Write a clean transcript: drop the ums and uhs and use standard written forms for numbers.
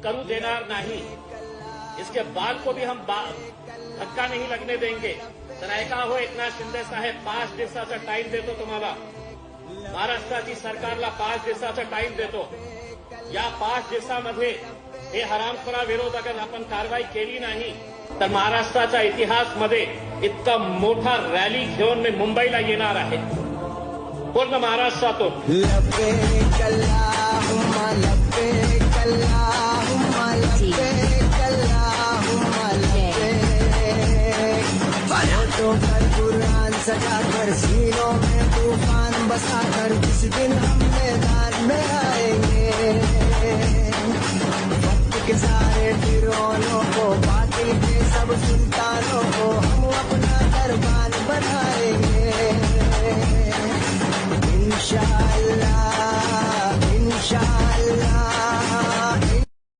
करू देणार नाही. इसके बाद को भी हम धक्का नहीं लगने देंगे. तर ऐका हो एकनाथ शिंदे साहेब, 5 दिवसाचा टाइम देतो तुम्हाला. महाराष्ट्राची सरकारला 5 दिवसाचा टाइम देतो. या 5 दिवसामध्ये हे हरामखोरा विरोधकांवर आपण कारवाई केली नाही तर महाराष्ट्राच्या इतिहासमध्ये इतका मोठा रॅली घेऊन मी मुंबईला येणार आहे. पूर्ण महाराष्ट्रातून. कुरान सजाकर सीनों में तूफान बसाकर जिस दिन हम मैदान में आएंगे, वक्त के सारे फिरौनों को, बातिल के सब सुल्तानों को हम अपना दरबार बनाएंगे. इंशाअल्लाह इंशाअल्लाह.